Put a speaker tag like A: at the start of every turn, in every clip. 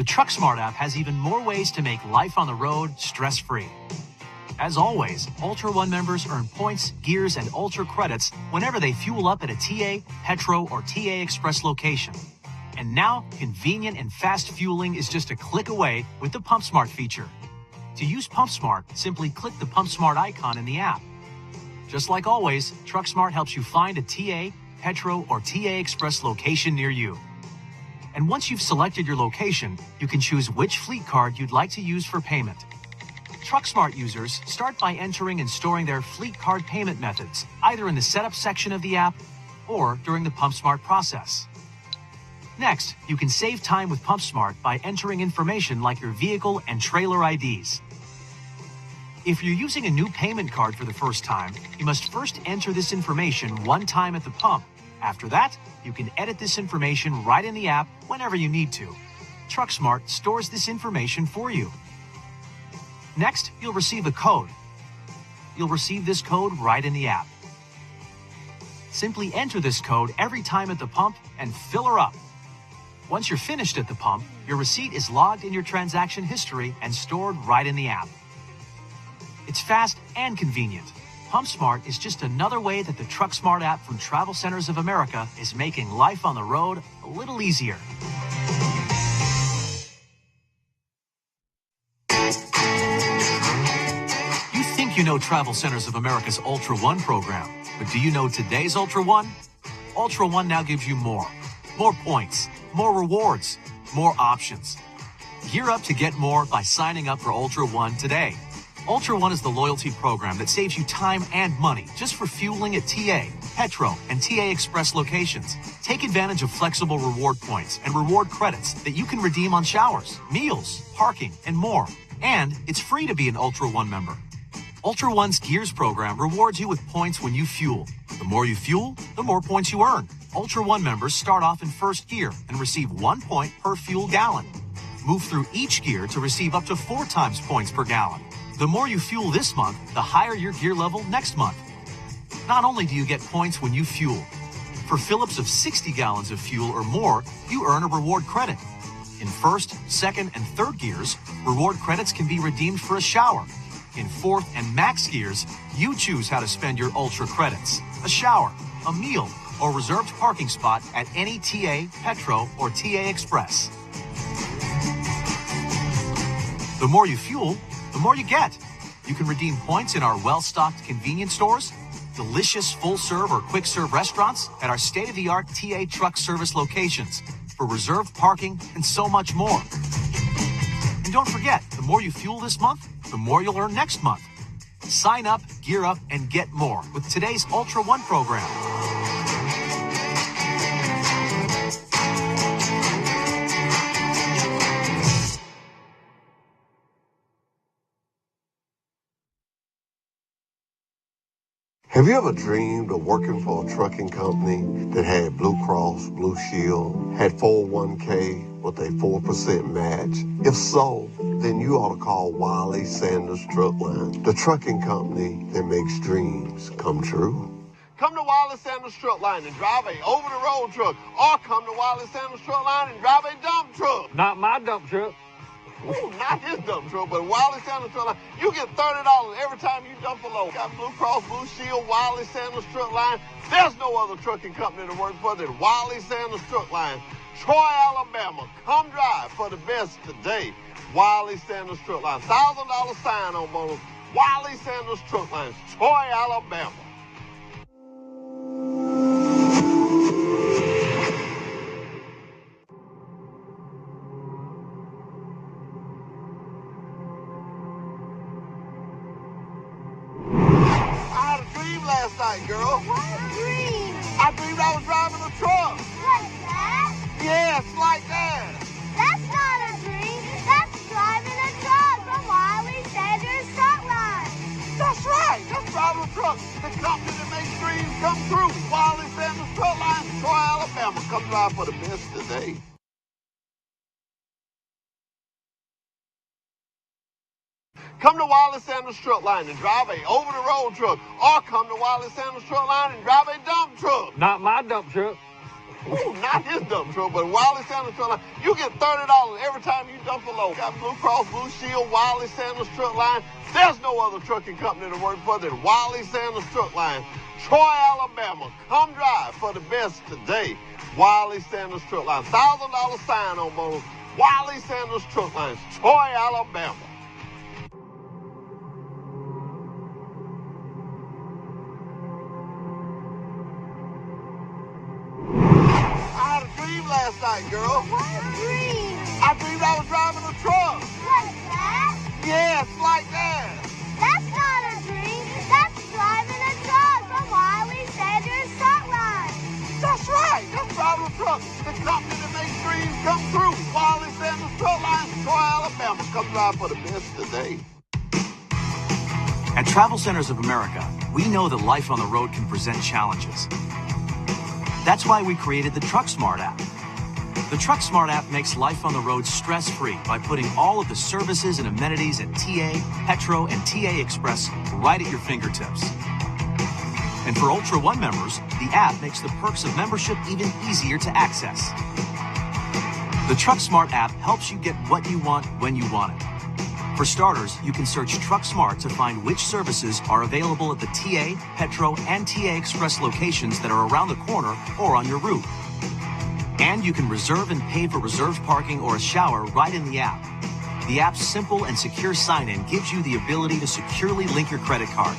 A: The TruckSmart app has even more ways to make life on the road stress-free. As always, Ultra One members earn points, gears, and Ultra credits whenever they fuel up at a TA, Petro, or TA Express location. And now, convenient and fast fueling is just a click away with the PumpSmart feature. To use PumpSmart, simply click the PumpSmart icon in the app. Just like always, TruckSmart helps you find a TA, Petro, or TA Express location near you. And once you've selected your location, you can choose which fleet card you'd like to use for payment. TruckSmart users start by entering and storing their fleet card payment methods, either in the setup section of the app or during the PumpSmart process. Next, you can save time with PumpSmart by entering information like your vehicle and trailer IDs. If you're using a new payment card for the first time, you must first enter this information one time at the pump. After that, you can edit this information right in the app whenever you need to. TruckSmart stores this information for you. Next, you'll receive a code. You'll receive this code right in the app. Simply enter this code every time at the pump and fill her up. Once you're finished at the pump, your receipt is logged in your transaction history and stored right in the app. It's fast and convenient. PumpSmart is just another way that the TruckSmart app from Travel Centers of America is making life on the road a little easier. You think you know Travel Centers of America's Ultra One program, but do you know today's Ultra One? Ultra One now gives you more points, more rewards, more options. Gear up to get more by signing up for Ultra One today. Ultra One is the loyalty program that saves you time and money just for fueling at TA, Petro, and TA Express locations. Take advantage of flexible reward points and reward credits that you can redeem on showers, meals, parking, and more. And it's free to be an Ultra One member. Ultra One's Gears program rewards you with points when you fuel. The more you fuel, the more points you earn. Ultra One members start off in first gear and receive 1 point per fuel gallon. Move through each gear to receive up to 4 times points per gallon. The more you fuel this month, the higher your gear level next month. Not only do you get points when you fuel, for fill-ups of 60 gallons of fuel or more, you earn a reward credit. In first, second, and third gears, reward credits can be redeemed for a shower. In fourth and max gears, you choose how to spend your Ultra credits: a shower, a meal, or reserved parking spot at any TA, Petro, or TA Express. The more you fuel, the more you get. You can redeem points in our well-stocked convenience stores, delicious full-serve or quick-serve restaurants, at our state-of-the-art TA truck service locations, for reserved parking, and so much more. And don't forget, the more you fuel this month, the more you'll earn next month. Sign up, gear up, and get more with today's Ultra One program.
B: Have you ever dreamed of working for a trucking company that had Blue Cross, Blue Shield, had 401k with a 4% match? If so, then you ought to call Wiley Sanders Truck Line, the trucking company that makes dreams come true. Come to Wiley Sanders Truck Line and drive a over-the-road truck, or come to Wiley Sanders Truck Line and drive a dump truck.
C: Not my dump truck.
B: Ooh, not his dump truck, but Wiley Sanders Truck Line. You get $30 every time you dump a load. Got Blue Cross, Blue Shield, Wiley Sanders Truck Line. There's no other trucking company to work for than Wiley Sanders Truck Line. Troy, Alabama. Come drive for the best today. Wiley Sanders Truck Line. $1,000 sign-on bonus. Wiley Sanders Truck Line. Troy, Alabama. Last night, girl.
D: What a dream!
B: I dreamed I was driving a truck.
D: Like that?
B: Yes, like that.
D: That's not a dream. That's driving a truck from Wiley Sanders Truck Line.
B: That's right. That's driving a truck. The company that makes dreams come true. Wiley Sanders Truck Line, Troy, Alabama. Come drive for the best today. Come to Wiley Sanders Truck Line and drive a over-the-road truck, or come to Wiley Sanders Truck Line and drive a dump truck.
C: Not my dump truck.
B: Ooh, not his dump truck, but Wiley Sanders Truck Line. You get $30 every time you dump a load. Got Blue Cross Blue Shield, Wiley Sanders Truck Line. There's no other trucking company to work for than Wiley Sanders Truck Line. Troy, Alabama. Come drive for the best today. Wiley Sanders Truck Line. $1,000 sign-on bonus. Wiley Sanders Truck Line. Troy, Alabama. I had a dream last night, girl.
D: What a dream!
B: I dreamed I was driving a truck.
D: Like that?
B: Yes, like that.
D: That's not a dream. That's driving a truck from Wiley Sanders Truck Line.
B: That's right. That's driving a truck. The company that makes dreams come true. Wiley Sanders Truck Line, Troy, Alabama. Come drive for the best today.
A: At Travel Centers of America, we know that life on the road can present challenges. That's why we created the Truck Smart app. The Truck Smart app makes life on the road stress-free by putting all of the services and amenities at TA, Petro, and TA Express right at your fingertips. And for Ultra One members, the app makes the perks of membership even easier to access. The Truck Smart app helps you get what you want when you want it. For starters, you can search Truck Smart to find which services are available at the TA, Petro, and TA Express locations that are around the corner or on your route. And you can reserve and pay for reserved parking or a shower right in the app. The app's simple and secure sign-in gives you the ability to securely link your credit card.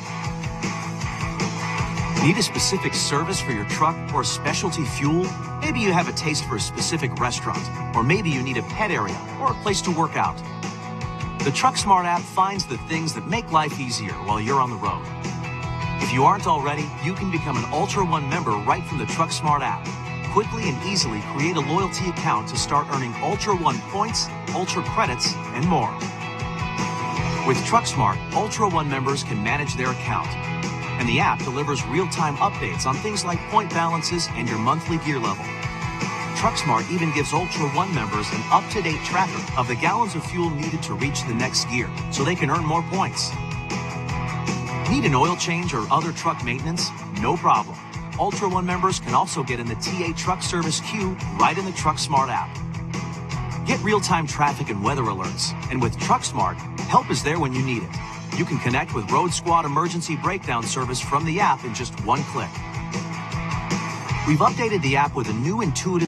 A: Need a specific service for your truck or specialty fuel? Maybe you have a taste for a specific restaurant, or maybe you need a pet area or a place to work out. The Truck Smart app finds the things that make life easier while you're on the road. If you aren't already, you can become an Ultra One member right from the Truck Smart app. Quickly and easily create a loyalty account to start earning Ultra One points, Ultra credits, and more. With Truck Smart, Ultra One members can manage their account. And the app delivers real-time updates on things like point balances and your monthly gear level. TruckSmart even gives Ultra One members an up-to-date tracker of the gallons of fuel needed to reach the next gear, so they can earn more points. Need an oil change or other truck maintenance? No problem. Ultra One members can also get in the TA truck service queue right in the TruckSmart app. Get real-time traffic and weather alerts, and with TruckSmart, help is there when you need it. You can connect with Road Squad emergency breakdown service from the app in just one click. We've updated the app with a new intuitive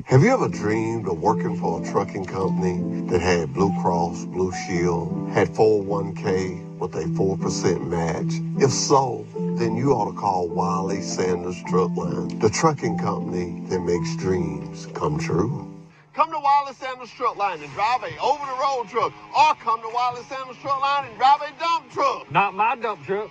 B: Have you ever dreamed of working for a trucking company that had Blue Cross, Blue Shield, had 401k with a 4% match? If so, then you ought to call Wiley Sanders Truck Line, the trucking company that makes dreams come true. Come to Wiley Sanders Truck Line and drive a over-the-road truck, or come to Wiley Sanders Truck Line and drive a dump truck.
C: Not my dump truck.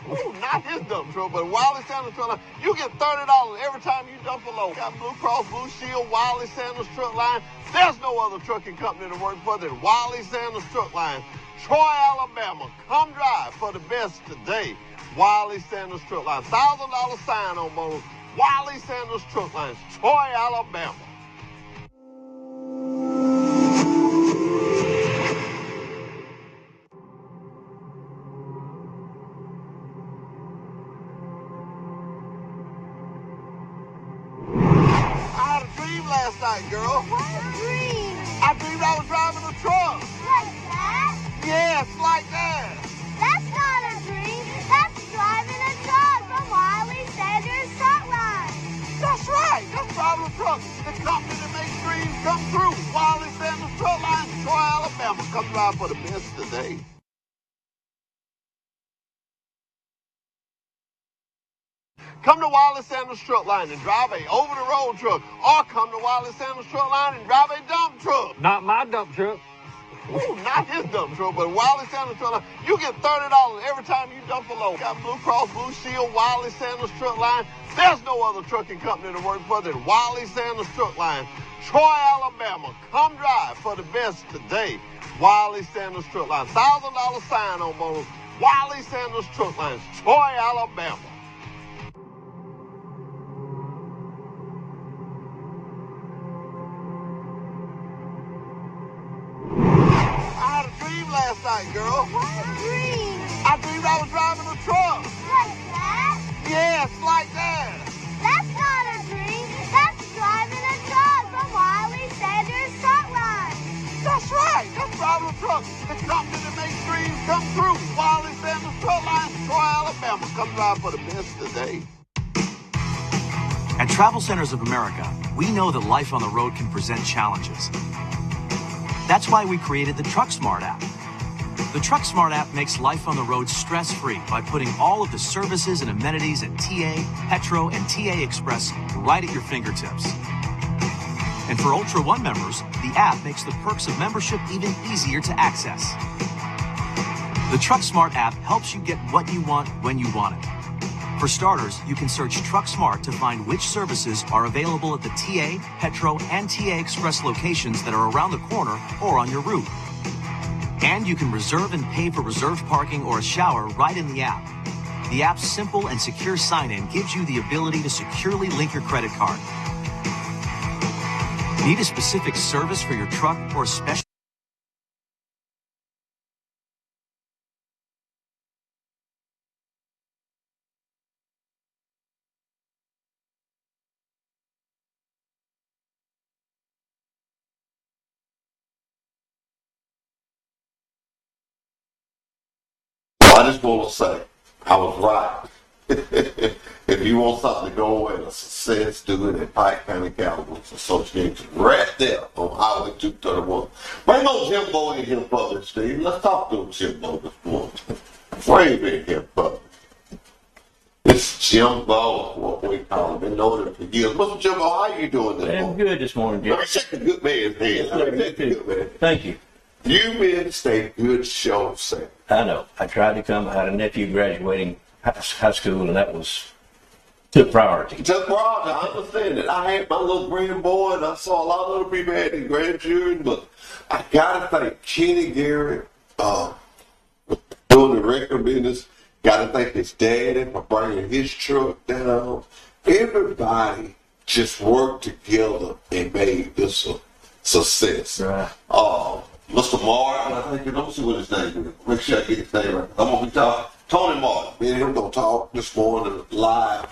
B: Ooh, not his dump truck, but Wiley Sanders Truck Line. You get $30 every time you dump a load. Got Blue Cross, Blue Shield, Wiley Sanders Truck Line. There's no other trucking company to work for than Wiley Sanders Truck Line. Troy, Alabama. Come drive for the best today. Wiley Sanders Truck Line. $1,000 sign on bonus. Wiley Sanders Truck Line. Troy, Alabama. Last night, girl.
D: What a dream.
B: I dreamed I was driving a truck.
D: Like that?
B: Yes, like that.
D: That's not a dream. That's driving a truck from Wiley Sanders Truck Line.
B: That's right. That's driving a truck. The company that makes dreams come true. Wiley Sanders Truck Line, Troy, Alabama. Come drive for the best today. Come to Wiley Sanders Truck Line and drive a over-the-road truck, or come to Wiley Sanders Truck Line and drive a dump truck.
C: Not my dump truck.
B: Ooh, not his dump truck, but Wiley Sanders Truck Line. You get $30 every time you dump a load. Got Blue Cross, Blue Shield, Wiley Sanders Truck Line. There's no other trucking company to work for than Wiley Sanders Truck Line. Troy, Alabama. Come drive for the best today. Wiley Sanders Truck Line. $1,000 sign on bonus. Wiley Sanders Truck Line. Troy, Alabama. Last night, girl.
D: What a dream.
B: I dreamed I was driving a truck.
D: Like that?
B: Yes, like that.
D: That's not a dream. That's driving a truck from Wiley Sanders Truck Line.
B: That's right. That's driving a truck. The company that makes dreams come true. Wiley Sanders Truck Line, Troy, Alabama. Come drive for the best today.
A: At Travel Centers of America, we know that life on the road can present challenges. That's why we created the Truck Smart app. The Truck Smart app makes life on the road stress-free by putting all of the services and amenities at TA, Petro, and TA Express right at your fingertips. And for Ultra One members, the app makes the perks of membership even easier to access. The Truck Smart app helps you get what you want when you want it. For starters, you can search Truck Smart to find which services are available at the TA, Petro, and TA Express locations that are around the corner or on your route. And you can reserve and pay for reserved parking or a shower right in the app. The app's simple and secure sign-in gives you the ability to securely link your credit card. Need a specific service for your truck or a special?
B: I just want to say, I was right. If you want something to go with a success, do it at Pike County Cowboys Association, right there on Highway 231. Bring on Jimbo in here public, Steve. Let's talk to him, Jimbo, this morning. Frame in here public. It's Jimbo, what we call him. Been knowing him for years. Mr. Jimbo, how you doing this morning?
C: I'm good this morning, Jim.
B: Let me shake the good man's hand. Let me shake the good man's hand.
C: Thank you.
B: You men stay good show, Sam.
C: I know. I tried to come. I had a nephew graduating high school, and that took priority.
B: Took priority. I understand it. I had my little grandboy, and I saw a lot of other people had their grandchildren, but I gotta thank Kenny Garrett, doing the record business. Gotta thank his daddy for bringing his truck down. Everybody just worked together and made this a success.
C: Right.
B: Mr. Martin, I think you don't see what his name is. Make sure I get his name right. I'm gonna be talking. Tony Martin, me and him gonna talk this morning live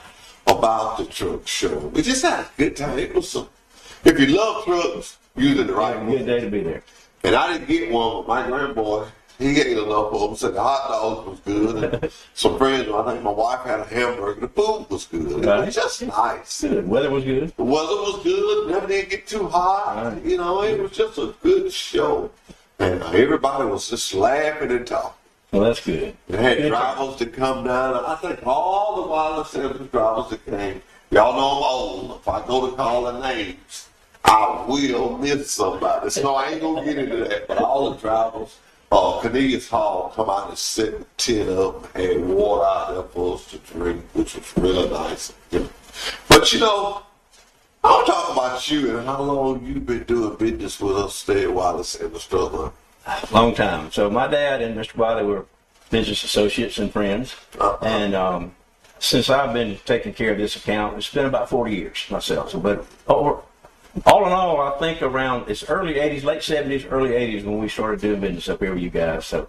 B: about the truck show. We just had a good time. It was some. If you love trucks, you're in the right
C: Good day to be there.
B: And I didn't get one, but my grandboy He ate enough of them. Said the hot dogs was good. And some friends, I think my wife had a hamburger. The food was good.
C: Right.
B: It was just nice.
C: Good. Weather was good.
B: The weather was good. Never did get too hot.
C: Right.
B: You know, it was just a good show. And everybody was just laughing and talking.
C: Well, that's good.
B: They had
C: Good
B: drivers that come down. I think all the Wiley Centers drivers that came, y'all know I'm old. If I go to calling names, I will miss somebody. So I ain't going to get into that. But all the drivers, Cornelius Hall come out and set the tent up and had water out there for us to drink, which was really nice. But you know, I'll talk about you and how long you've been doing business with us there at Wiley Centers, brother.
C: Long time. So my dad and Mr. Wiley were business associates and friends. And since I've been taking care of this account, it's been about 40 years myself. So, but all in all, I think around it's early 80s, late 70s, early 80s when we started doing business up here with you guys. So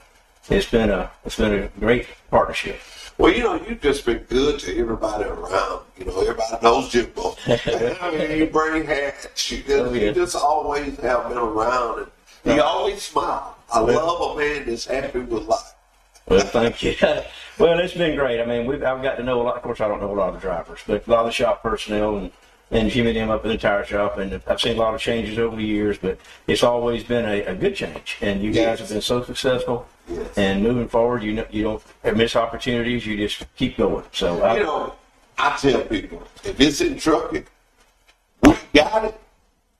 C: it's been a great partnership.
B: Well, you know, you've just been good to everybody around. You know, everybody knows Jimbo. You bring hats. You just always have been around. And you always smile. I love a man that's happy with life.
C: Well, thank you. Well, it's been great. I mean, I've got to know a lot. Of course, I don't know a lot of the drivers, but a lot of the shop personnel and Jimmy and them up in the tire shop. And I've seen a lot of changes over the years, but it's always been a good change. And you guys have been so successful.
B: Yes.
C: And moving forward, you don't miss opportunities. You just keep going. So
B: you know, I tell people, if it's in trucking, we got it,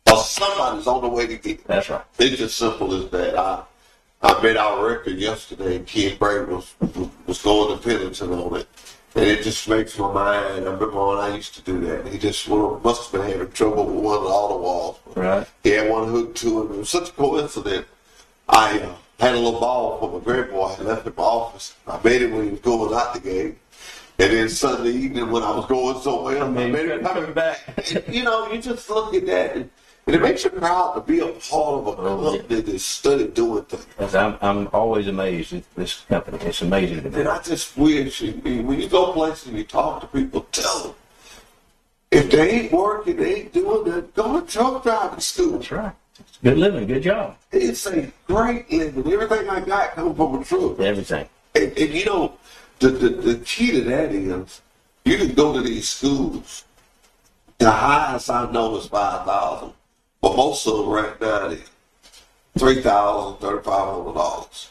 B: or somebody's on the way to get it.
C: That's right.
B: It's as simple as that. I made our record yesterday, and Ken Bray was going to Pennington on it. And it just makes my mind. I remember when I used to do that. He just must have been having trouble with one of the auto walls.
C: Right.
B: He had one hooked to him. It was such a coincidence. I had a little ball for my grandboy. I left in my office. I made it when he was going out the game. And then Sunday evening when I was going somewhere, I made him coming back. You know, you just look at that, and it makes you proud to be a part of a company that studied doing things.
C: I'm always amazed at this company. It's amazing to me.
B: And I just wish, when you go places and you talk to people, tell them, if they ain't working, they ain't doing that, go to truck driving school.
C: That's right. It's good living, good job.
B: It's a great living. Everything I got comes from a truck.
C: Everything.
B: And you know, the key to that is you can go to these schools. The highest I know is 5,000, but most of them right now is $3,000, $3,500.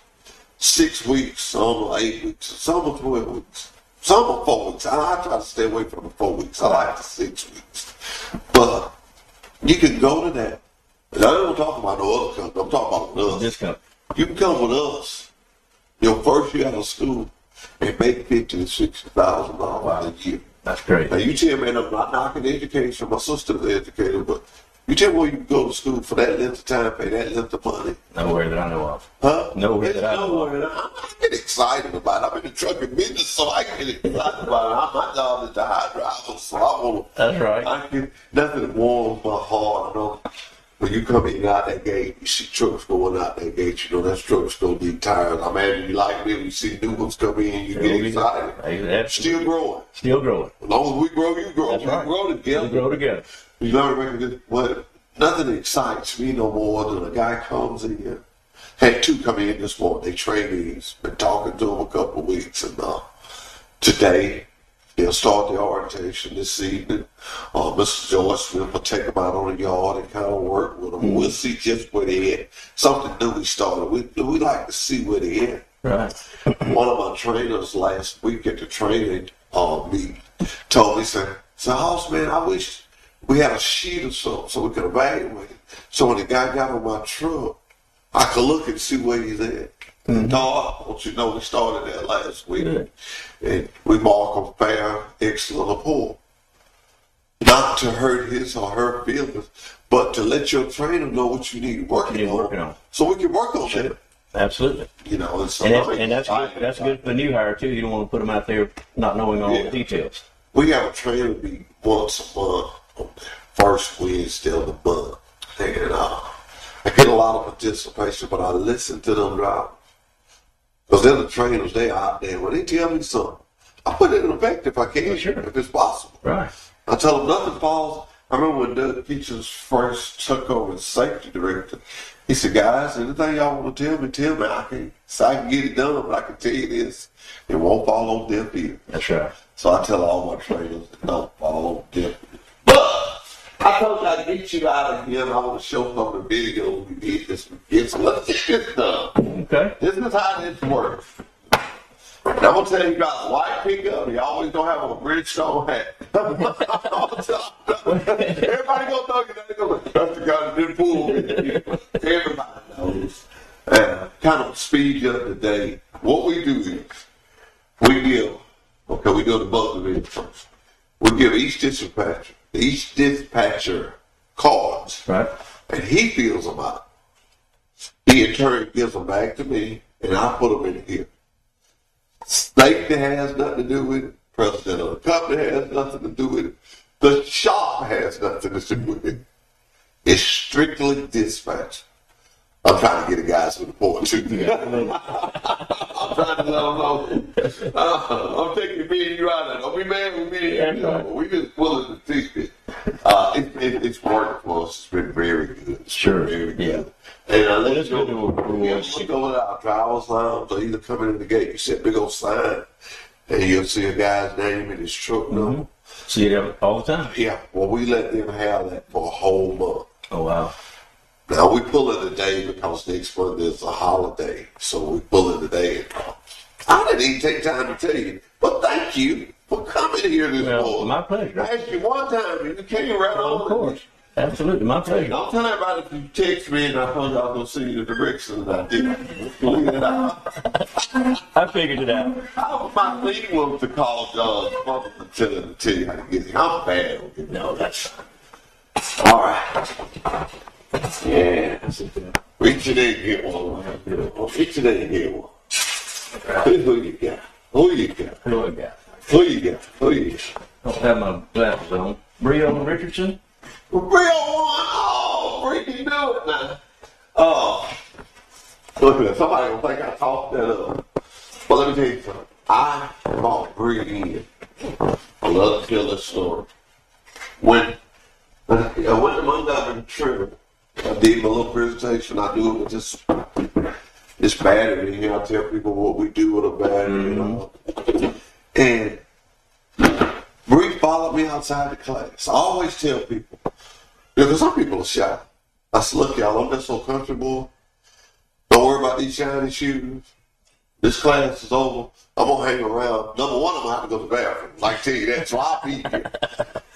B: 6 weeks, some are 8 weeks, some are 12 weeks, some are 4 weeks. I try to stay away from the 4 weeks. I like the 6 weeks, but you can go to that. And I don't talk about no other company. I'm talking about us.
C: This company.
B: You can come with us your first year out of school and make $50,000 to $60,000 a year.
C: That's great.
B: Now you tell me, and I'm not knocking education. My sister's educated, but you tell me where you can go to school for that length of time, pay that length of money.
C: Nowhere that I know of.
B: Huh?
C: Nowhere that I know of.
B: I get excited about it. I'm in the trucking business, so I get excited about it. My job is to hire drivers, so I want to.
C: That's right.
B: I get nothing warms my heart. I know. When you come in out that gate, you see trucks going out that gate, you know that truck's going to be tires. I imagine you like me when you see new ones come in, you get excited. Still growing. Still growing. As long as we grow, you grow.
C: That's right.
B: We grow together.
C: We grow together.
B: You learn, well, nothing excites me no more than a guy comes in. Had two come in this morning. They trainees. Been talking to them a couple of weeks, and today they'll start the orientation this evening. Mr. Joyce will take them out on the yard and kind of work with them. Mm-hmm. We'll see just where they're at. Something new we started. We like to see where they're at.
C: Right.
B: One of my trainers last week at the training meeting told me, said, House man, I wish we had a sheet or something so we could evaluate it. So when the guy got on my truck, I could look and see where he's at. Mm-hmm. No, don't you know, we started that last week. Good. And we mark them fair, excellent, or poor. Not to hurt his or her feelings, but to let your trainer know what you need working on. So we can work on that.
C: Absolutely.
B: You know,
C: and that's good. That's good for the new hire too. You don't want to put them out there not knowing all the details.
B: We have a trainer meeting once a month on the first Wednesday of the month, and I get a lot of participation, but I listen to them drivers. Because they're the trainers, they out there. When they tell me something, I put it in effect if I can, if it's possible.
C: Right.
B: I tell them nothing falls. I remember when Doug Peaches first took over as safety director. He said, guys, anything y'all want to tell me. I can get it done, but I can tell you this, it won't fall on deaf ears.
C: That's right.
B: So I tell all my trainers, don't fall on deaf ears. But I told you I'd get you out of here, and I want to show some video we did this weekend. So let's get this done.
C: Okay.
B: This is how this works. And I'm going to tell you about the white pickup. You always don't have a Bridgestone hat. Everybody going to know you. They're going to trust the guy that didn't fool me. Everybody knows. Kind of speed you up today. What we do is we do the bus division first. We give each dispatcher cards.
C: Right.
B: And he fills them out. He in turn gives them back to me, and I put them in here. Safety has nothing to do with it. President of the company has nothing to do with it. The shop has nothing to do with it. It's strictly dispatch. I'm trying to get the guys to the point too. I'm trying to let them know. I'm taking me and you out of it. Don't be mad with me and you. We just pulling the teeth it. It's worked for us. It's been very good. It's
C: Sure.
B: Very good.
C: Yeah.
B: And
C: It's good to
B: look over our driver's lounge or either coming in the gate, you see a big old sign, and you'll see a guy's name and his truck number.
C: See it all the time?
B: Yeah, well, we let them have that for a whole month.
C: Oh, wow.
B: Now, we pull it today because next month is a holiday, so we pull it today. I didn't even take time to tell you, but thank you for coming here this morning.
C: My pleasure.
B: I asked you one time, and you came right on.
C: Of course. Absolutely, my pleasure.
B: Don't tell everybody if you text me and I told you I was going to send you the directions and I didn't. Leave it out.
C: I figured it out.
B: My lead was to call John Mother to tell you how to get here. I'm bad.
C: No, that's...
B: All right. Yeah. Reach it in and get one. Reach it in and get one. Who you got? Who you got?
C: Who I got?
B: Who you got? Who you got?
C: I don't have my glasses on. Brio Richardson?
B: Real one. Oh, freaking do it now. Oh. Look at that. Somebody will think I talked that up. Well, let me tell you something. I brought Bree in. I love to tell this story. When I went to Montgomery Trevor, I did my little presentation. I do it with this battery here. I tell people what we do with a battery. And Bree followed me outside the class. I always tell people, because some people are shy. I said, look, y'all, I'm just so comfortable. Don't worry about these shiny shoes. This class is over. I'm going to hang around. Number one, I'm going to have to go to the bathroom. I can tell you that, so I'll be here.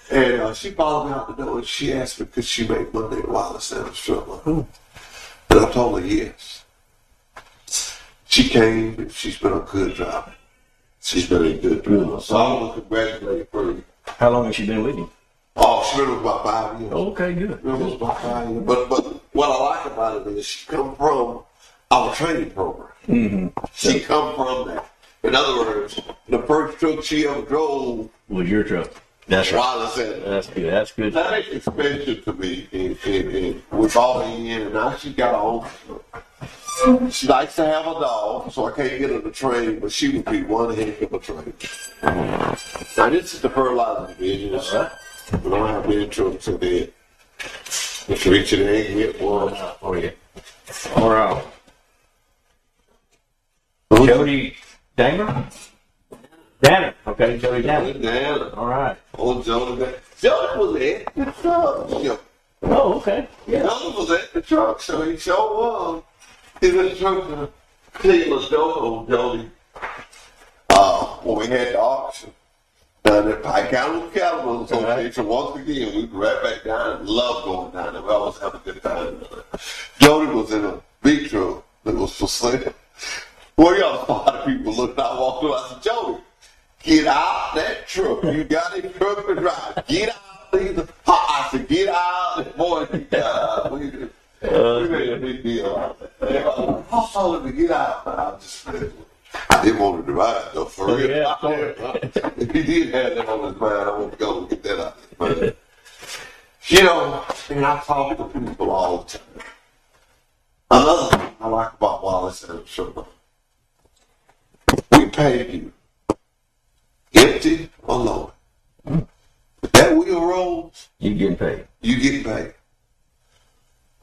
B: And she followed me out the door, and she asked me, could she make Monday at Wiley Center Strip? And I told her yes. She came, and she's been a good driver. She's been a good driver. So I want to congratulate her.
C: How long has she been with you?
B: Oh, she's been with about 5 years.
C: Okay, good.
B: It was about 5 years. But what I like about it is she come from our training program. She come from that. In other words, the first truck she ever drove
C: Was your truck. That's right.
B: Wiley Center.
C: That's good. That's good.
B: That makes it special to me. And we brought her in, and now she got her own truck. She likes to have a dog, so I can't get her to train, but she would be one heck of a trainer. Now, this is the fertilizer division. All right. We don't have many trucks in there. Let's reach it in and get one.
C: Oh, yeah. All right. Jody Danger? Danner. Okay, Jody Danner.
B: Danner.
C: All right.
B: Oh, Jody Danner. Jody was at the truck show.
C: Oh, okay. Yeah.
B: Jody was at the truck show. He sure was. He was at the truck show. Cleveland Doe, Jody. When we had the auction down at Pike County Caliber Association, once again, we were right back down and loved going down there. We always have a good time. Jody was in a big truck that was for sale. Well, y'all, a lot of people looked out, walked through. I said, Jody, get out that truck. You got a truck to drive. Get out. I said, get out. Boy, get out. We made a big deal out of that. I told him to get out. I didn't want to drive, though, for real.
C: Yeah,
B: if he did have that on his mind, I want to go and get that out of his mind. You know, and I talk to people all the time. Another thing I like about Wallace and Sugar, we pay you empty or loaded. That wheel rolls,
C: You getting paid.
B: you get paid.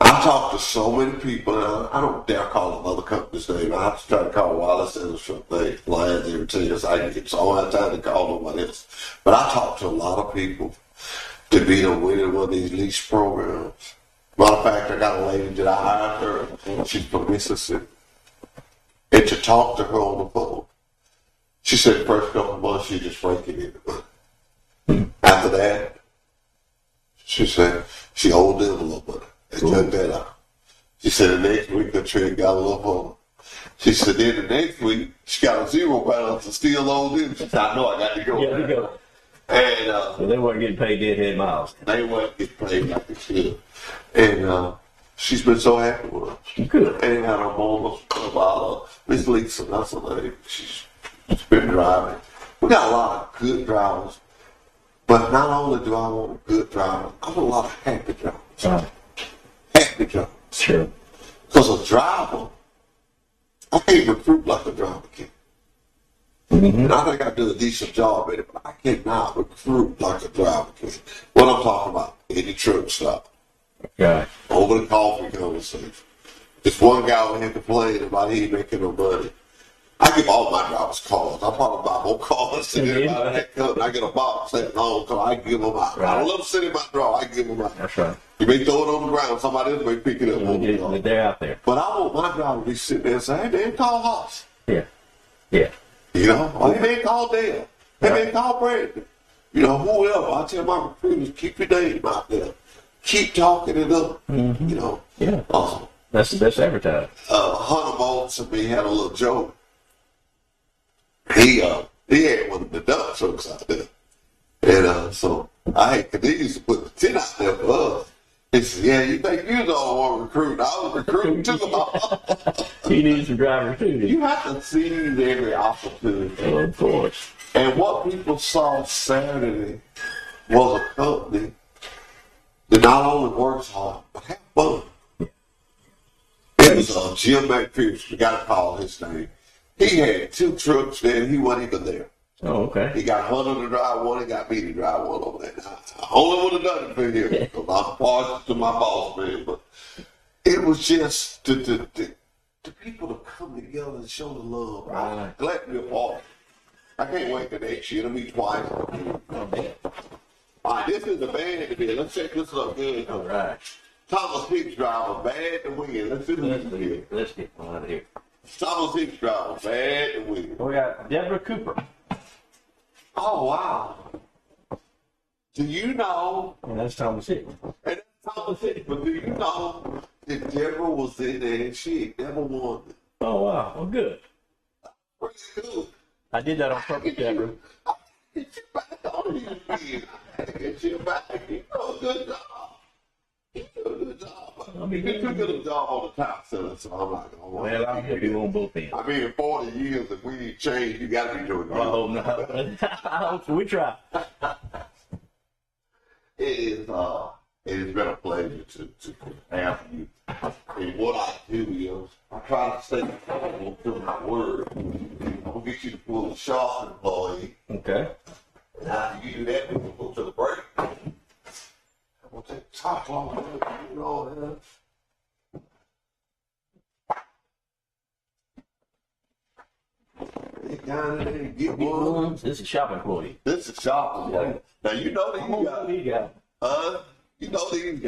B: I talk to so many people, and I don't dare call them other companies' name. I have to try to call Wiley Centers from the lines every else I get, so I don't have time to call nobody else. But I talk to a lot of people to be the winner of one of these lease programs. Matter of fact, I got a lady that I hired her. She's from Mississippi. And to talk to her on the phone, she said the first couple of months she just breaking it. After that, she said she owed them a little money. They took that out. She said the next week the trade got a little more. She said then the next week she got a zero balance and still owed them. She said, I know I got to go.
C: Yeah, you go.
B: And
C: So they weren't getting paid deadhead miles.
B: they weren't getting paid like they should. And she's been so happy with us.
C: Good.
B: And had her moments about Miss Lisa, that's her name. She's been driving. We got a lot of good drivers. But not only do I want a good driver, I want a lot of happy drivers.
C: Right.
B: Happy drivers.
C: Sure.
B: Because a driver, I can't recruit like a driver can. And I think I do a decent job at it, but I cannot recruit like a driver can. What I'm talking about, any truck stop,
C: Right.
B: over the coffee conversation. Just one guy over here complaining about he ain't making no money. I give all my drivers calls. I probably buy more calls than anybody that comes. I get a box sitting on because I give them out. I don't let them sit in my drawer. I give them out.
C: That's right.
B: You may throw it on the ground. Somebody else may pick it up.
C: They're out there.
B: But I want my driver to be sitting there and say, hey, man, call Hoss.
C: Yeah. Yeah.
B: You know? Or hey, man, call Dale. Hey, man, call Brandon. You know, whoever. I tell my recruiters, keep your name out there. Keep talking it up. You know?
C: Yeah. That's the best advertising.
B: Hunter Bolts and me had a little joke. He had one of the dump trucks out there. And so I had Canadians to put the tent out there for us. He said, yeah, you think you don't want to recruit? I was recruiting too.
C: He needs some drivers too.
B: You have to seize every opportunity.
C: Oh, of course.
B: And what people saw Saturday was a company that not only works hard, but have fun. It was Jim McPherson, you got to call his name. He had 2 trucks there, and he wasn't even there.
C: Oh, okay.
B: He got Hunter to drive one, and got me to drive one over there. Now, I only would have done it for him, because I'm partial to my boss, man. But it was just the people to come together and show the love.
C: Right.
B: Glad to be a part. I can't wait for next year. It'll be twice. All right, this is the band to be. Let's check this up good.
C: All right.
B: Thomas Hicks driver, bad to win. Let's see this here.
C: Let's get one out of here.
B: Thomas Hicks driver, bad to win.
C: We got Deborah Cooper.
B: Oh, wow. Do you know?
C: And that's Thomas Hicks.
B: And that's Thomas Hicks, but do you know that Deborah was in there and she ain't never won it?
C: Oh, wow. Well, good.
B: Pretty good.
C: I did that on purpose, Deborah.
B: Get you back on here again. Get you back. You do a good job. You do a good job. You do a good job on the top center, so I'm not going to worry.
C: Well, I'll help you on both ends.
B: I mean, in 40 years, if we need change, you got to be doing good.
C: I hope not. I hope so. We try.
B: It has been a pleasure to have you. And what I do is I try to stay faithful to my word. I'm gonna get you to pull the shop employee.
C: Okay.
B: And after you do that, we can go to the break. I'm gonna take the top off. You know, get one.
C: This is shop employee.
B: This is shop employee. Now you know these guys.
C: He got
B: You know these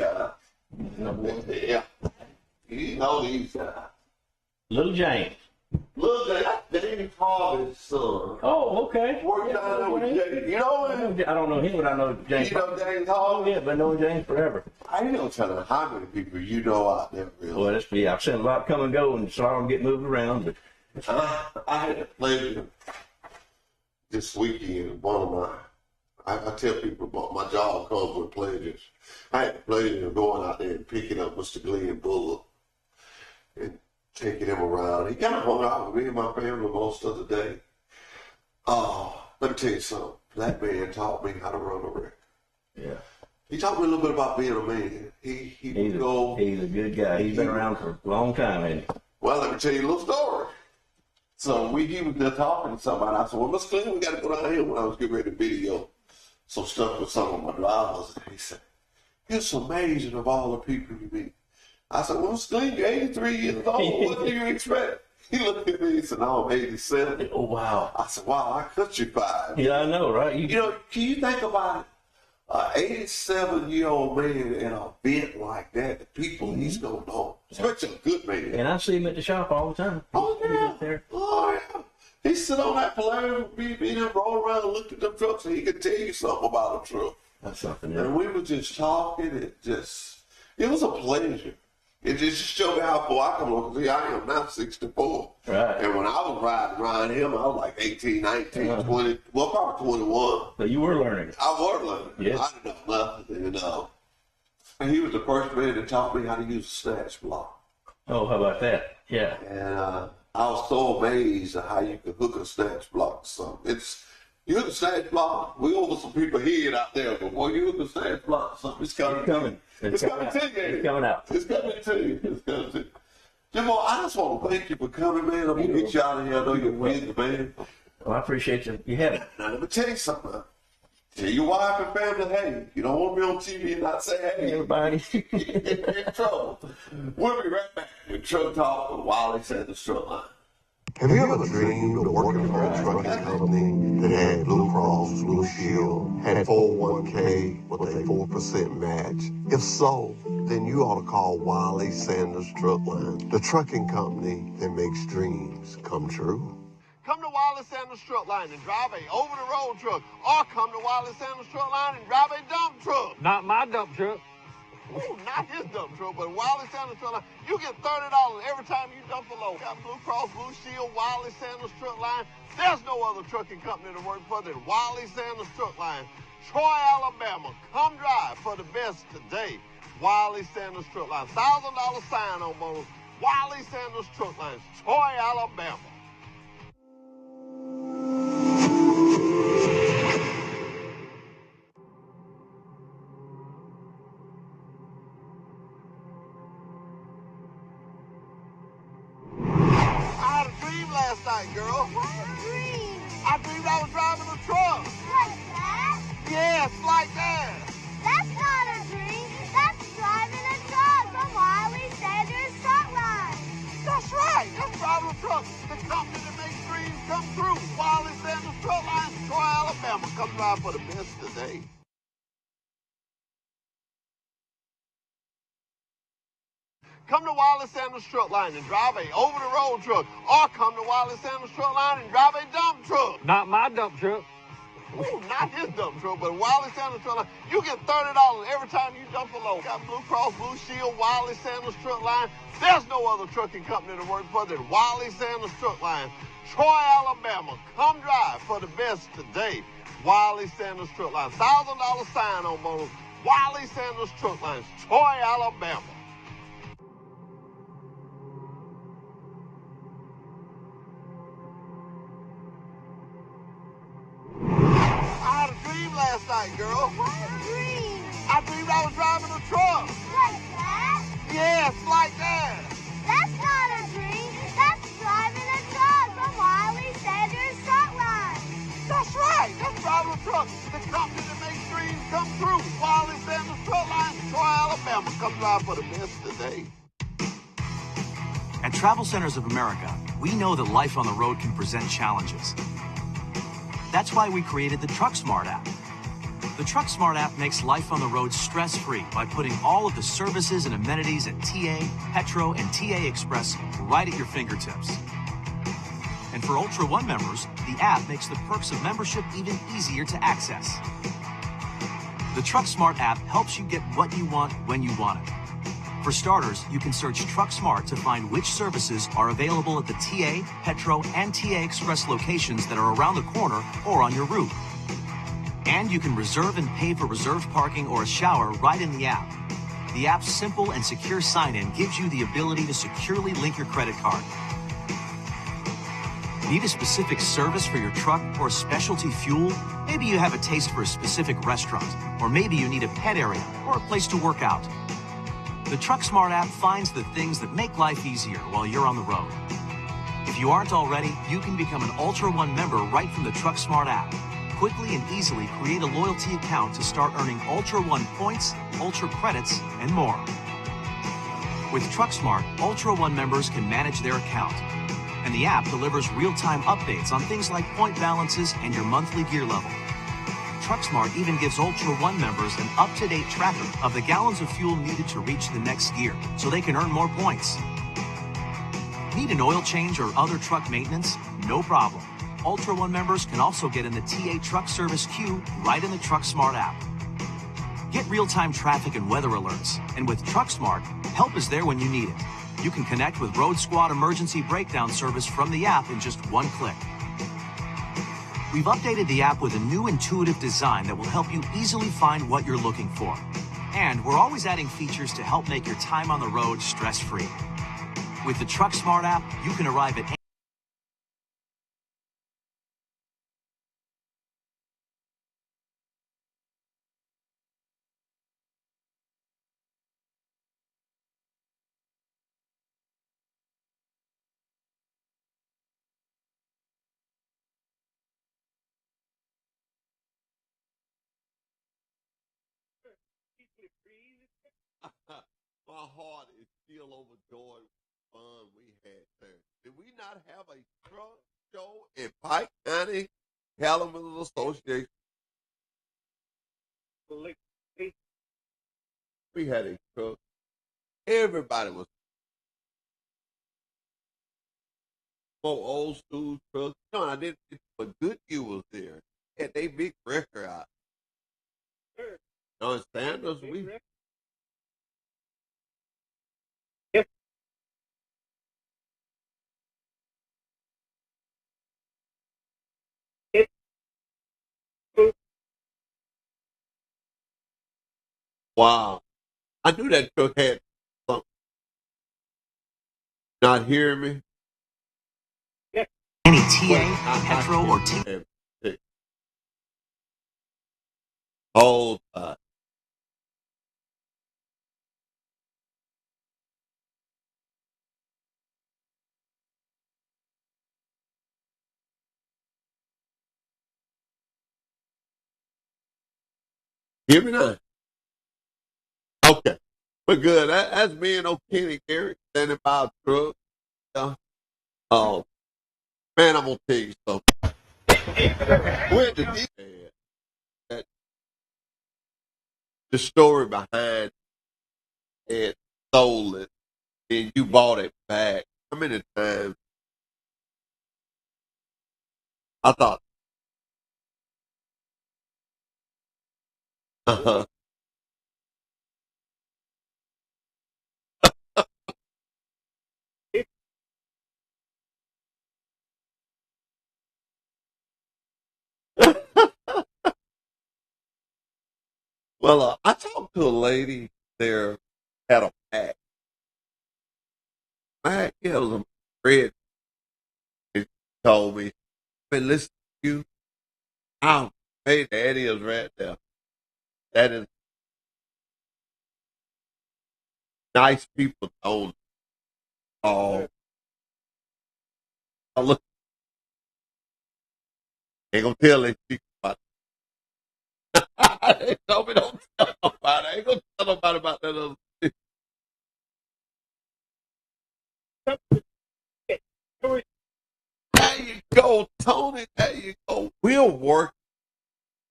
B: guys. Yeah. You know these guys.
C: Little James.
B: Look, that's Danny Harvey's son.
C: Oh, okay.
B: Worked down there with James. You know him?
C: I don't know him, but I know James.
B: You know James
C: Oh,
B: Harvey?
C: yeah, but know James forever.
B: I ain't gonna tell you how many people you know out there, really.
C: Well, that's me. I've seen a lot come and go and saw them get moved around, but
B: I had the pleasure this weekend. One of my, I tell people about my job comes with pleasures. I had the pleasure of going out there and picking up Mr. Glenn Bullock and taking him around. He kind of hung out with me and my family most of the day. Let me tell you something. That man taught me how to run a wreck.
C: yeah.
B: He taught me a little bit about being a man. He would go.
C: He's a good guy. He's been around for a long time, hasn't he?
B: Well, let me tell you a little story. So he was there talking to somebody. I said, well, Mr. Clinton, we got to go down here when I was getting ready to video. some stuff with some of my drivers, and he said, "It's amazing of all the people you meet." I said, "Well, Sling, you're 83 years old. What do you expect?" He looked at me and said, "No, I'm 87.
C: Oh, wow.
B: I said, "Wow, I cut you 5.
C: Yeah, I know, right?
B: You know, can you think about it? An 87-year-old man in an event like that, the people he's going to know, especially a good man.
C: And I see him at the shop all the time.
B: Oh, yeah.
C: There.
B: Oh, yeah. He sit on that Polaris with me and roll around and look at them trucks, and he could tell you something about a truck.
C: That's something
B: And
C: else.
B: we were just talking. It was a pleasure. It just showed me how far I come along. See, I am now 64.
C: Right.
B: And when I was riding around him, I was like 18, 19, 20, well, probably 21.
C: But you were learning.
B: I was learning.
C: Yes.
B: I didn't know nothing. And he was the first man that taught me how to use a snatch block.
C: Oh, how about that? Yeah.
B: And I was so amazed at how you could hook a snatch block to something. You hook a snatch block, we over some people head out there, but when you hook a snatch block to something, it's coming. It's coming to you.
C: It's coming out.
B: It's coming to you. It's coming to you. Jimbo, I just want to thank you for coming, man. I'm going to get you out of here. I know you're busy, man.
C: Well, I appreciate you. You have it.
B: Now, let me tell you something. Tell your wife and family, hey, you don't want to be on TV and not say, hey,
C: Everybody.
B: you're in trouble. We'll be right back with Truck Talk with Wiley Sanders Truck Line. Have you ever dreamed of working for a trucking company that had Blue Cross, Blue Shield, had 401k with a 4% match? If so, then you ought to call Wiley Sanders Truck Line, the trucking company that makes dreams come true. Come to Wiley Sanders Truck Line and drive a over-the-road truck, or come to Wiley Sanders Truck Line and drive a dump truck.
A: Not my dump truck.
B: Ooh, not his dump truck, but Wiley Sanders Truck Line. You get $30 every time you dump a load. Got Blue Cross, Blue Shield, Wiley Sanders Truck Line. There's no other trucking company to work for than Wiley Sanders Truck Line. Troy, Alabama. Come drive for the best today. Wiley Sanders Truck Line. $1,000 sign-on bonus. Wiley Sanders Truck Line. Troy, Alabama. Last night, girl.
D: What a dream.
B: I dreamed I was driving a truck.
D: Like that?
B: Yes, like that.
D: That's not a dream. That's driving a truck from Wiley Sanders Truck Line.
B: That's right. That's driving a truck. The company that makes dreams come true. Wiley Sanders Truck Line, Troy, Alabama. Come drive for the best today. Come to Wiley Sanders Truck Line and drive a over-the-road truck, or come to Wiley Sanders Truck Line and drive a dump truck.
A: Not my dump truck.
B: Ooh, not his dump truck, but Wiley Sanders Truck Line. You get $30 every time you dump a load. Got Blue Cross, Blue Shield, Wiley Sanders Truck Line. There's no other trucking company to work for than Wiley Sanders Truck Line. Troy, Alabama. Come drive for the best today. Wiley Sanders Truck Line. $1,000 sign-on bonus. Wiley Sanders Truck Line. Troy, Alabama. Last night, girl.
D: What a dream.
B: I dreamed I was driving a truck.
D: Like that?
B: Yes, like that.
D: That's not a dream. That's driving a truck from Wiley Sanders Truck Line.
B: That's right. That's driving a truck. The company that makes dreams come true. Wiley Sanders Truck Line, Troy, Alabama. Come drive for the best today.
A: At Travel Centers of America, we know that life on the road can present challenges. That's why we created the Truck Smart app. The Truck Smart app makes life on the road stress-free by putting all of the services and amenities at TA, Petro, and TA Express right at your fingertips. And for Ultra One members, the app makes the perks of membership even easier to access. The Truck Smart app helps you get what you want when you want it. For starters, you can search Truck Smart to find which services are available at the TA, Petro, and TA Express locations that are around the corner or on your route. And you can reserve and pay for reserved parking or a shower right in the app. The app's simple and secure sign-in gives you the ability to securely link your credit card. Need a specific service for your truck or specialty fuel? Maybe you have a taste for a specific restaurant, or maybe you need a pet area or a place to work out. The Truck Smart app finds the things that make life easier while you're on the road. If you aren't already, you can become an Ultra One member right from the Truck Smart app. quickly and easily create a loyalty account to start earning Ultra One points, Ultra credits, and more. With TruckSmart, Ultra One members can manage their account, and the app delivers real-time updates on things like point balances and your monthly gear level. TruckSmart even gives Ultra One members an up-to-date tracker of the gallons of fuel needed to reach the next gear, so they can earn more points. Need an oil change or other truck maintenance? No problem. Ultra One members can also get in the TA Truck Service queue right in the TruckSmart app. Get real-time traffic and weather alerts, and with TruckSmart, help is there when you need it. You can connect with Road Squad Emergency Breakdown Service from the app in just one click. We've updated the app with a new intuitive design that will help you easily find what you're looking for. And we're always adding features to help make your time on the road stress-free. With the TruckSmart app, you can arrive at
B: My heart is still overjoyed with the fun we had there. Did we not have a truck show in Pike County Calumet Association? We had a truck. Everybody was more old school trucks. No, I didn't. But Goodyear was there. Had they big record out. No, Sanders, we. Wow. I knew that truck had something. Not hearing me?
A: any TA, Petro, or T.
B: Hold Hear me now? Okay. But good. That's me and O'Kenny Gary standing by a truck. Oh, man, I'm going to tell you something. When the story behind it sold it and you bought it back, how many times I thought, uh-huh. Well, I talked to a lady there had a pack. Mac, it was a red. She told me, "Man, listen to you. Oh, hey, that is right there. That is nice people don't. Oh, I look, ain't gonna tell that chick about it. They told me don't tell nobody. I ain't gonna tell nobody about that other shit. There you go, Tony. There you go. We'll work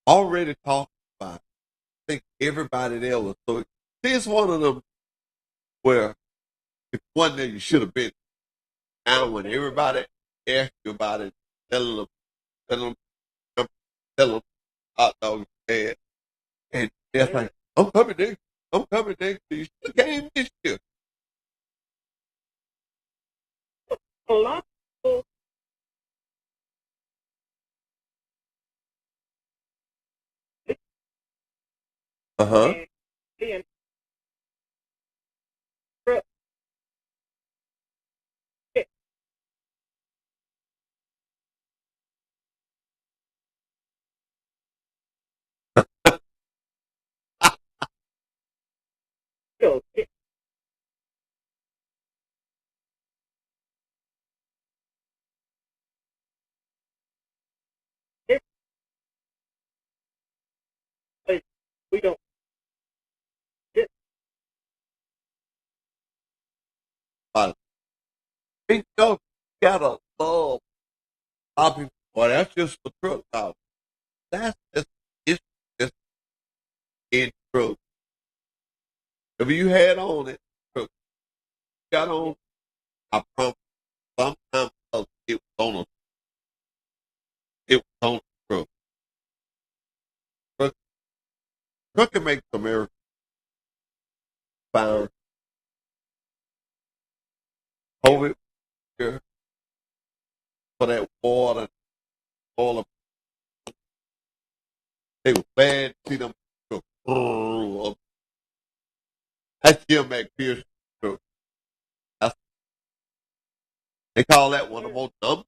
B: already talking about it. I think everybody there was so. This one of them where if one there you should have been. Now when everybody asked you about it, tell them, tell them, tell them, hot dog head, and they're like, I'm coming next. I'm coming next. You should have came this year. Uh huh. Big truck gotta love a lot of people. Well, that's just the truck stop. That's just it's just in truck. If you had on it, truck got on, I promise sometimes it was on a it was on a truck. Truck, truck can make America fine. COVID here for that water, all of they were bad to see them truck. That's Jim McPherson truck. That's, they call that one of the most dumb.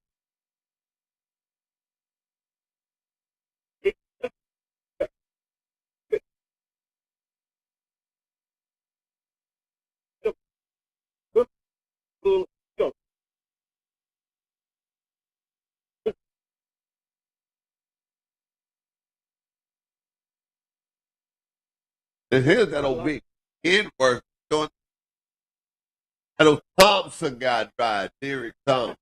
B: And here's that old big N-word doing that old Thompson guy drive, Derek Thompson.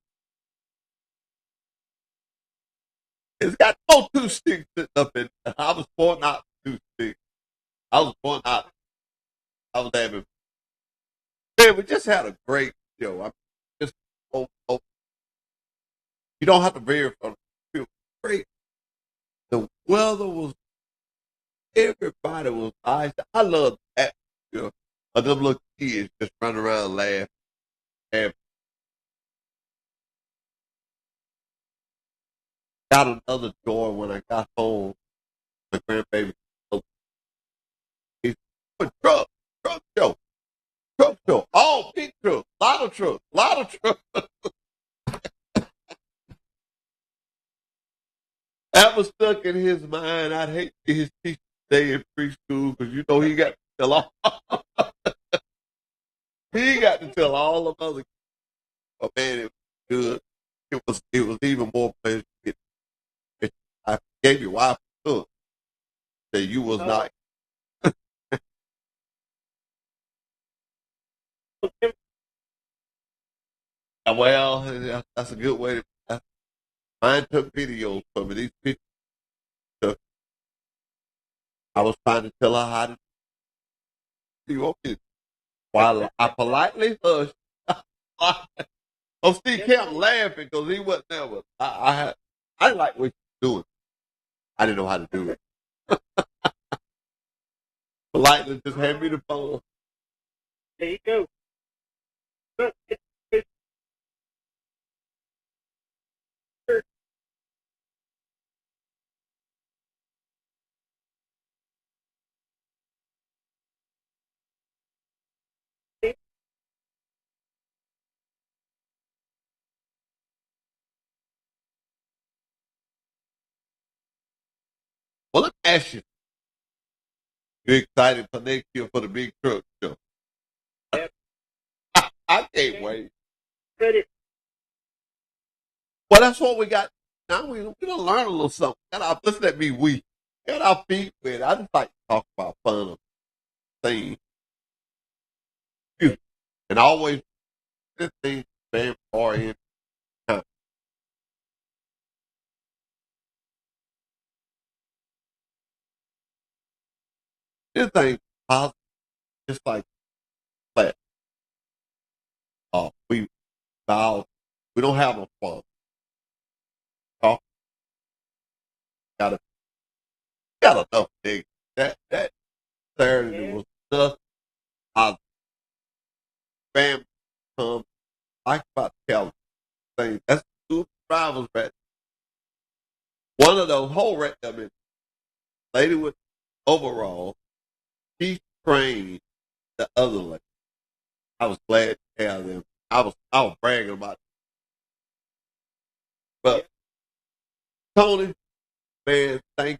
B: It's got no two sticks sitting up in it. I was born out two sticks. I was born out. I was having man, we just had a great show. I mean, just you don't have to verify. It was great. The weather was everybody was nice. I love that. You know, of them little kids just running around laughing. And got another joy when I got home. My grandbaby, he's truck, truck show, truck show, all big truck, lot of truck, lot of truck. That was stuck in his mind. I'd hate to see his teacher stay in preschool because you know he got to tell all he got to tell all the other kids. But man, it was good. It was even more pleasure to get I gave your wife a look that you was not. Well, that's a good way to. Mine took videos for me. These pictures took. I was trying to tell her how to do it while I politely hushed. Oh, Steve kept laughing because he wasn't there. But I didn't like what you were doing. I didn't know how to do it. Politely just hand me the phone.
E: There you go.
B: Well, let me ask you. You excited for next year for the big truck show?
E: Yep.
B: I can't wait.
E: Ready.
B: Well, that's what we got. Now we gonna learn a little something. Listen at me, we got our feet wet. I just like to talk about fun of things. And always this thing very far in time. This thing positive, just like that. We vow we don't have no fun. Talk got enough things. That Saturday was nothing. Our family come like about the calendar thing. That's two drivers right. One of those whole right there, man, lady with overall, she trained the other lady. I was glad to have them. I was bragging about it. But Tony, man, thank you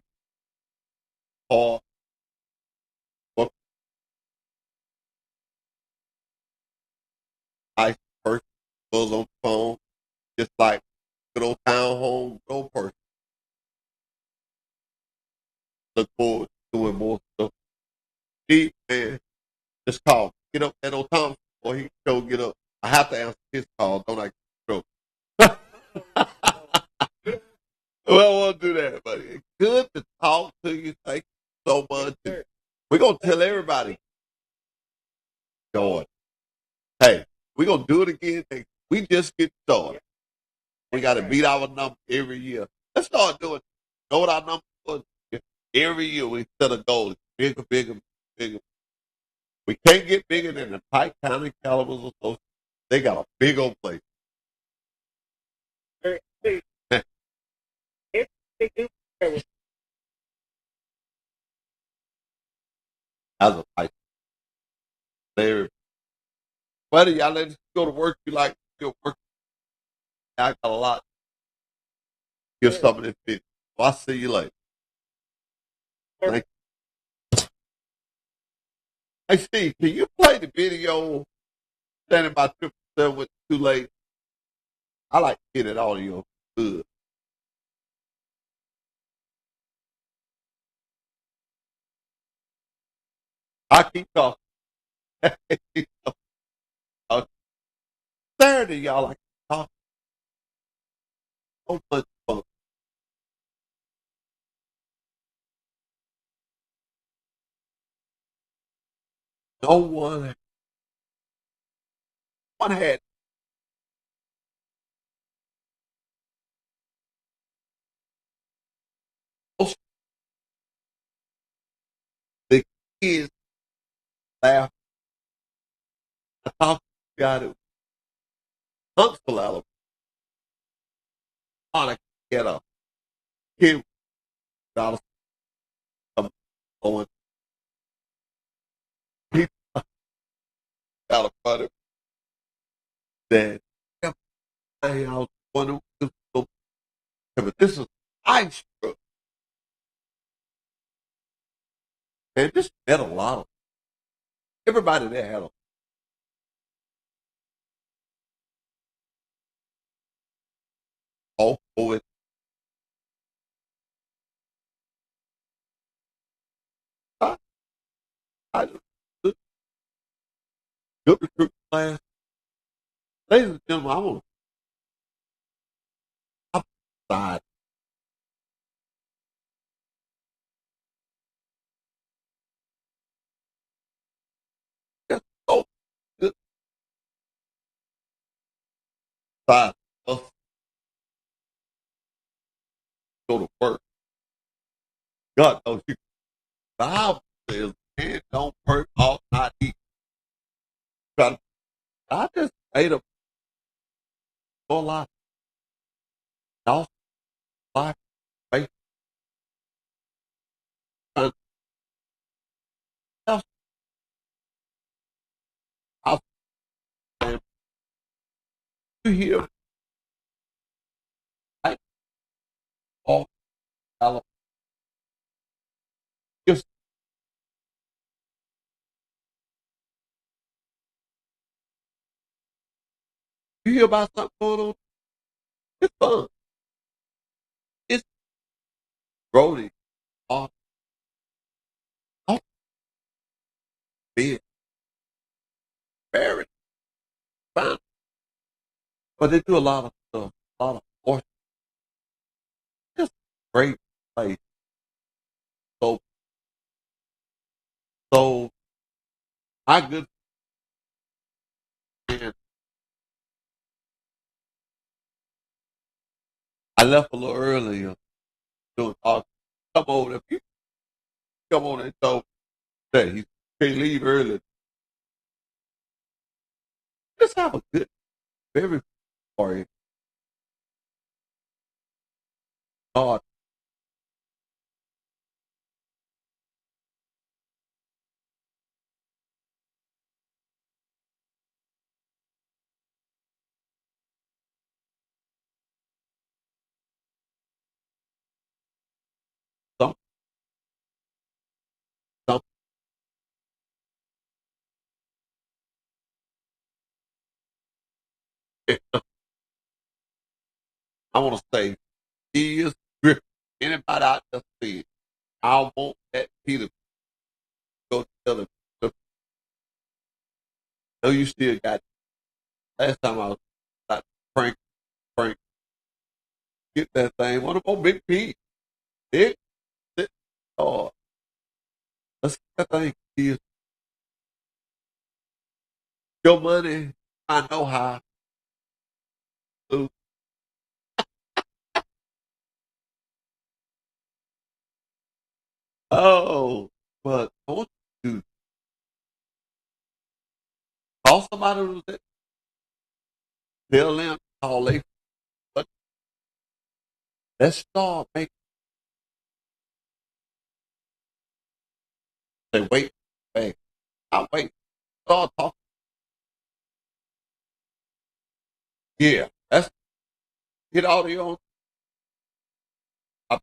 B: for what I person was on the phone, just like good old town home, good old person. Look forward to doing more stuff. Steve, man, just call. Get up that old Thompson, or he can go get up. I have to answer his call. Don't I get trouble? Well, I won't do that, but it's good to talk to you. Thank you so much. We're going to tell everybody, George, hey, we're going to do it again. We just get started. We got to beat our number every year. Let's start doing it. Know what our number was? Every year we set a goal. Bigger, bigger, bigger. We can't get bigger than the Pike County Calibers Association. They got a big old place. As a Pike. Very. Buddy, y'all let us go to work. You like your work. I got a lot. Give some of this video. Well, I'll see you later. Thank you. Hey, Steve, can you play the video standing by 777 with too late? I like to get it audio good. I keep talking. Saturday, y'all like to talk so much fun. No one had the kids laugh. I talked to the guy that was Huntsville, Alabama. I get a kid out of going. People out of butter. Then I was wondering, but this is ice truck. And this met a lot of everybody there had a all for it. I good recruit class. Ladies and gentlemen, I want to side. Just so good side us go to work. God knows you. The Bible says, man, don't work all night eat. I just ate a whole lot. Lost life, faith, and else. I'll say, you hear, I all Alabama. Just you hear about something going on? It's fun. It's Brody off bed, very fun. But they do a lot of stuff, a lot of sports. Just great place. So, so my good friend, I left a little earlier doing talk. Come over if you come on and told that he can't leave early. Just have a good, very sorry. God. Some, some, I want to say, he is grip. Anybody out there see it? I want that Peter to go tell him. No, you still got it. Last time I was Frank, Frank, get that thing. What about Big Pete? It, oh, let's get that thing. Kids. Your money, I know how. to. Oh, but I want you to call somebody who's there. Tell them all they, but let's start making, they wait, hey, I wait, start talking. Yeah, that's, get out of your, I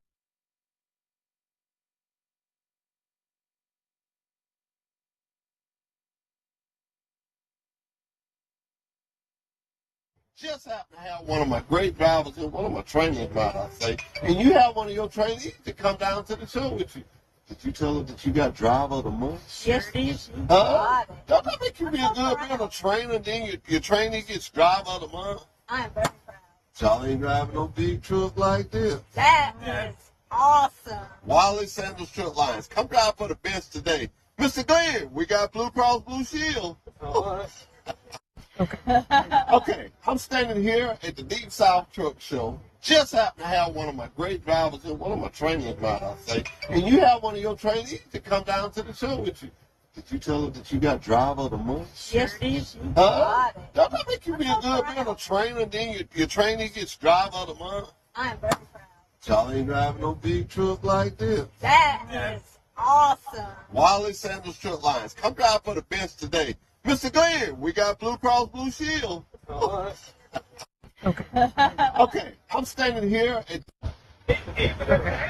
B: just happen to have one of my great drivers and one of my trainers, might I say, and you have one of your trainees to come down to the show with you. Did you tell her that you got driver of the month?
F: Yes, Steve.
B: Huh? Don't that make you feel good being a trainer and then your trainee gets driver of the month?
F: I am very proud.
B: Y'all ain't driving no big truck like this.
F: That is awesome.
B: Wiley Sandals Truck Lines, come drive for the best today. Mr. Glenn, we got Blue Cross Blue Shield. Okay, I'm standing here at the Deep South Truck Show. Just happen to have one of my great drivers and one of my trainers, might I say, and you have one of your trainees to come down to the show with you. Did you tell her that you got driver of the month?
F: Yes, Steve.
B: Huh? Don't that make you feel good being a trainer and then your trainee gets driver of the month?
F: I am very proud.
B: Y'all ain't driving no big truck like this.
F: That is awesome.
B: Wiley Sandals Truck Lines, come drive for the best today. Mr. Glenn, we got Blue Cross Blue Shield. Okay, I'm standing here at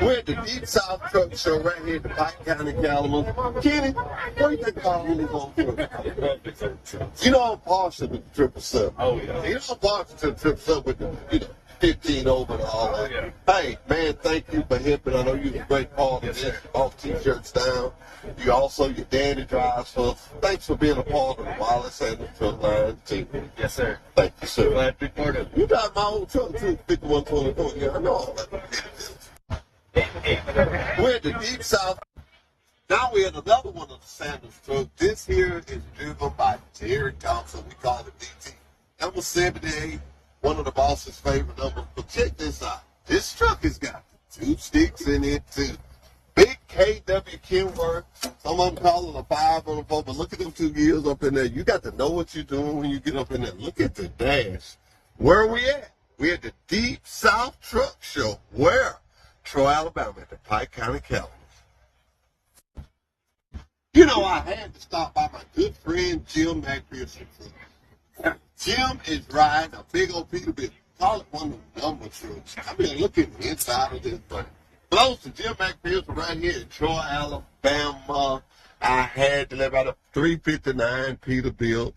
B: we're at the Deep South Truck Show right here at the Pike County Calumet. Kenny, what do you think about all these old trucks? You know I'm partial to the 777. Oh yeah. You know I'm partial to the 777 with the 15 over and all that. Hey, man, thank you for helping. I know you're a great part of this. Off t-shirts down. You also, your daddy drives for us. Thanks for being a part of the Wallace and the Truck Line team. Yes, sir. Thank you, sir. Glad to be part of it. You drive my old truck too, 5124. Yeah, I know all that. We're at the Deep South. Now we're in another one of the Sanders trucks. This here is driven by Terry Thompson. We call it DT. Number 78. One of the boss's favorite numbers. But check this out. This truck has got 2 sticks in it too. Big KW Kenworth. Some of them call it a 5 on the 4, but look at them 2 gears up in there. You got to know what you're doing when you get up in there. Look at the dash. Where are we at? We're at the Deep South Truck Show. Where? Troy, Alabama, at the Pike County Calumet. You know, I had to stop by my good friend Jim McPherson. Jim is riding a big old Peterbilt. Call it one of the number trucks. I mean, look at the inside of this thing. Close to Jim McPherson right here in Troy, Alabama. I had to live out a 359 Peterbilt.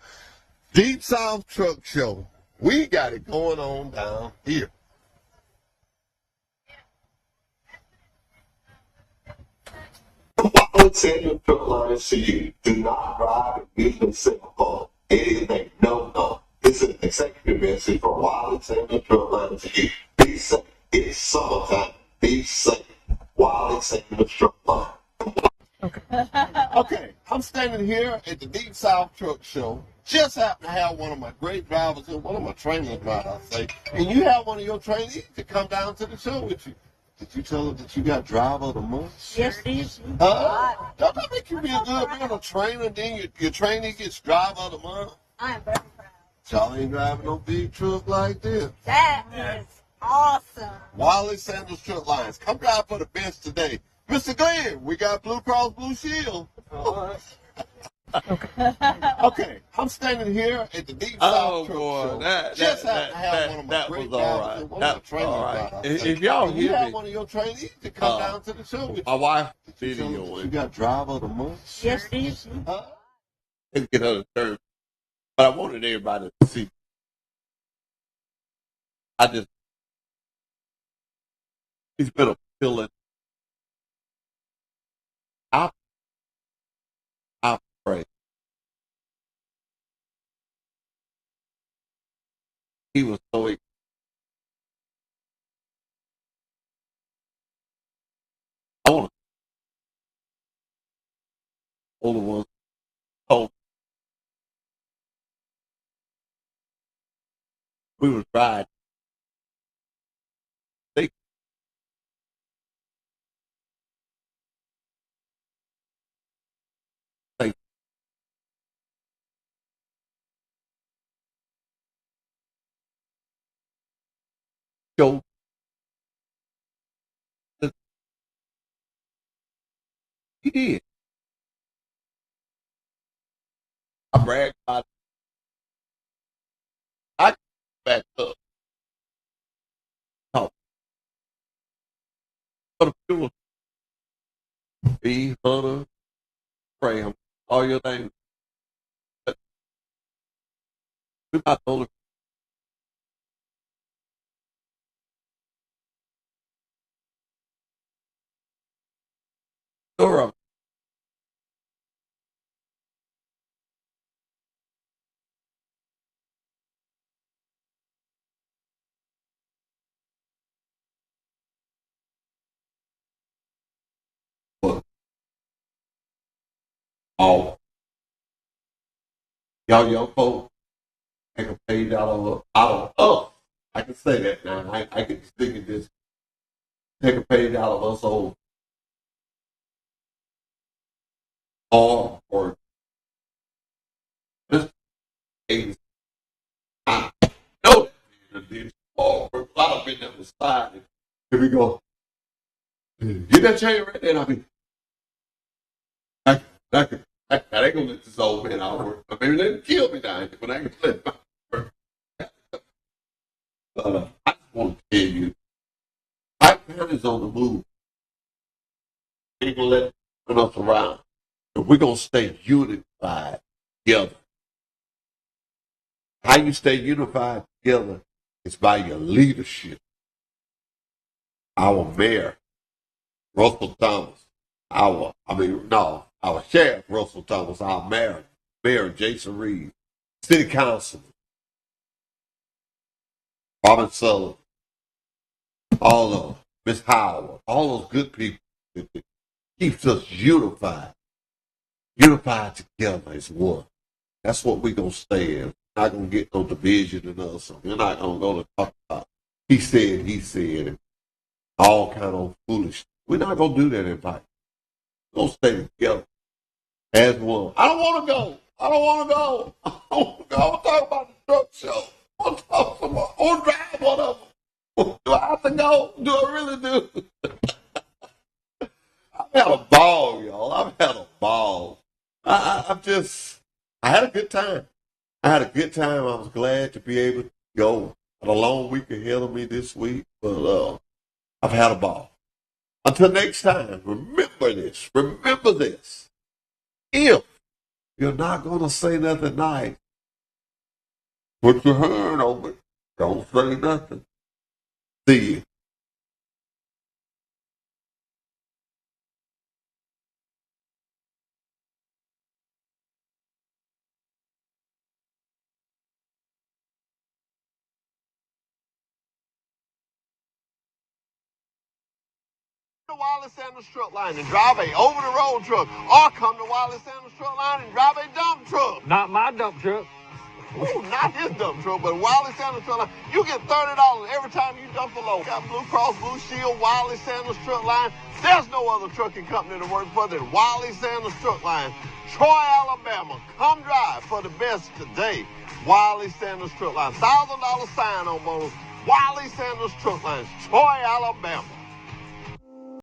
B: Deep South Truck Show. We got it going on down here. Alexander Truck Line to you. Do not drive and use the signal. It is a no-no. This is an executive message from Alexander Truck Line to you. Be safe. It's summertime. Be safe. Alexander Truck Line. Okay, I'm standing here at the Deep South Truck Show. Just happen to have one of my great drivers and one of my trainers, might I say, and you have one of your trainees to come down to the show with you. Did you tell her that you got driver of the month?
F: Yes, Steve.
B: Huh? Don't that make you feel good being a trainer and then your trainee gets driver of the month?
F: I am very proud.
B: Y'all ain't driving no big truck like this.
F: That is awesome.
B: Wiley Sandals Truck Lines, come drive for the best today. Mr. Glenn, we got Blue Cross Blue Shield. Okay, I'm standing here at the Deep South Truck Show. Just happen to have one of my great drivers and one of my trainers. Right.
G: If y'all
B: you
G: hear
B: have
G: me,
B: one of your trainees to come down to the show with you.
G: my wife
B: Did you tell her that
G: videoing.
B: you got driver of the month?
F: Yes, Steve.
B: Huh?
G: Didn't get her to turn, but I wanted everybody to see. He's been a pillar. I pray. he was so excited. I want to older ones told we was riding. They say show that he did. I bragged about it. I back up. Talk. But it was B, Hunter, Graham, all your names. But we're not the only sure of it. All y'all young folks take a page out of us. I can say that now. I can stick in this. Take a page out of us old or this age. I know that these hard work. A lot of been on the side. Here we go. Get that chain right there. I mean, I ain't gonna let this old man out work. Maybe let him kill me now, but I can let him work. I just want to tell you, my family's on the move. We ain't gonna let us around. And we're gonna stay unified together. How you stay unified together is by your leadership. Our mayor, Russell Thomas, our sheriff, Russell Thomas, our mayor, Jason Reed, city council, Robin Sullivan, all of them, Miss Howard, all those good people that keeps us unified together as one. That's what we're going to stay in. We're not going to get no division in us. We're not going to go to talk about he said, and all kind of foolish. We're not going to do that in fight. We're going to stay together as one. I don't want to go. I want to talk about the truck show. I want to drive one of them. Do I have to go? Do I really do? I've had a ball, y'all. I've had a ball. I had a good time. I was glad to be able to go. I had a long week ahead of me this week, but I've had a ball. Until next time, remember this. If you're not going to say nothing nice, put your hand over it. Don't say nothing. See you. To Wiley Sanders truck line and drive a over-the-road truck, or come to Wiley Sanders truck line and drive a dump truck.
E: Not my dump truck.
G: Ooh, not his dump truck, but Wiley Sanders truck line. You get $30 every time you dump a load. Got Blue Cross Blue Shield, Wiley Sanders truck line. There's no other trucking company to work for than Wiley Sanders truck line. Troy, Alabama. Come drive for the best today. Wiley Sanders truck line. $1,000 sign-on bonus. Wiley Sanders truck line. Troy, Alabama.